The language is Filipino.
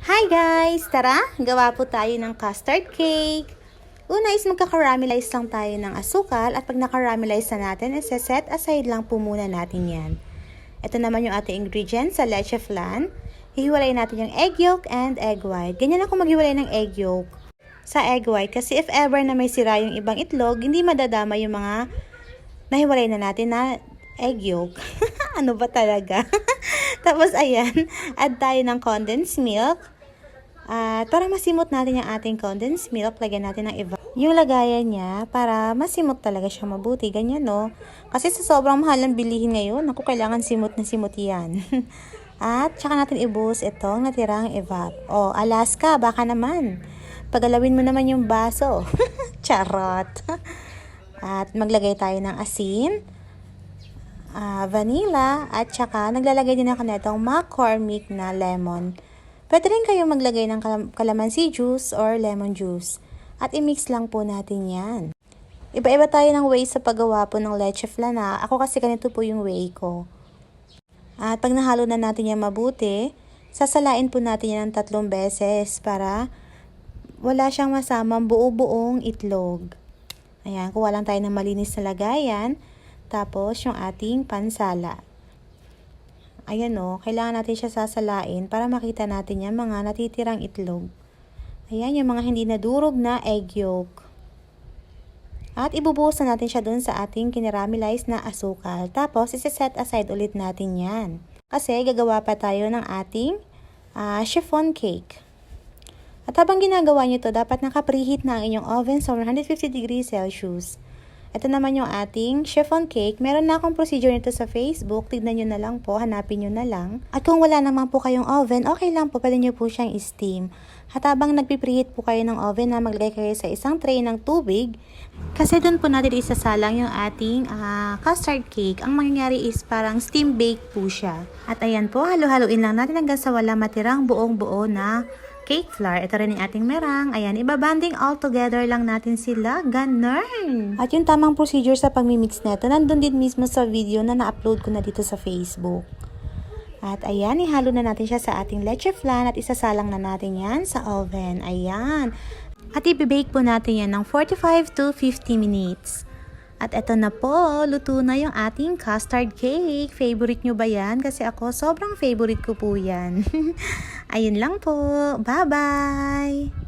Hi guys! Tara, gawa po tayo ng custard cake. Una is magkakaramelize lang tayo ng asukal at pag nakaramelize na natin, set aside lang po muna natin yan. Ito naman yung ating ingredients sa leche flan. Hihiwalay natin yung egg yolk and egg white. Ganyan ako maghiwalay ng egg yolk sa egg white kasi if ever na may sira yung ibang itlog, hindi madadama yung mga nahiwalay na natin na egg yolk. Ano ba talaga? Tapos ayan, add tayo ng condensed milk. At para masimot natin yung ating condensed milk, lagyan natin ng yung lagayan niya para masimot talaga siya mabuti. Ganyan, no? Kasi sa sobrang mahal ng bilihin ngayon, ako kailangan simot na simot yan. At tsaka natin ibuhos itong natirang evap. O, Alaska, baka naman. Pagalawin mo naman yung baso. Charot. At maglagay tayo ng asin, vanilla, at tsaka naglalagay din ako na itong McCormick na lemon. Pwede rin kayong maglagay ng calamansi juice or lemon juice. At i-mix lang po natin yan. Iba-iba tayo ng way sa paggawa po ng leche flan. Ako kasi ganito po yung way ko. At pag nahalo na natin yan mabuti, sasalain po natin yan ng 3 beses para wala siyang masamang buo-buong itlog. Ayan, kuha lang tayo ng malinis na lagayan. Tapos yung ating pansala. Ayan o, kailangan natin siya sasalain para makita natin yung mga natitirang itlog. Ayan, yung mga hindi nadurog na egg yolk. At ibubuhos na natin siya dun sa ating kinaramelize na asukal. Tapos, isi-set aside ulit natin yan. Kasi gagawa pa tayo ng ating chiffon cake. At habang ginagawa nyo to, dapat naka-preheat na ang inyong oven sa 150 degrees Celsius. Ito naman yung ating chiffon cake. Meron na akong procedure nito sa Facebook. Tignan nyo na lang po. Hanapin nyo na lang. At kung wala naman po kayong oven, okay lang po. Pwede nyo po siyang steam. At habang nagpipreheat po kayo ng oven, maglagay kayo sa isang tray ng tubig. Kasi dun po natin isasalang yung ating custard cake. Ang mangyayari is parang steam bake po siya. At ayan po, halo-haloin lang natin hanggang sa wala matirang buong-buo na cake flour. Ito rin yung ating merang. Ayan, ibabanding all together lang natin sila. Ganun! At yung tamang procedure sa pagmimix nito, nandun din mismo sa video na na-upload ko na dito sa Facebook. At ayan, ihalo na natin siya sa ating leche flan at isasalang na natin yan sa oven. Ayan. At i-bake po natin yan ng 45 to 50 minutes. At eto na po, luto na yung ating custard cake. Favorite nyo ba yan? Kasi ako, sobrang favorite ko po yan. Ayun lang po. Bye-bye!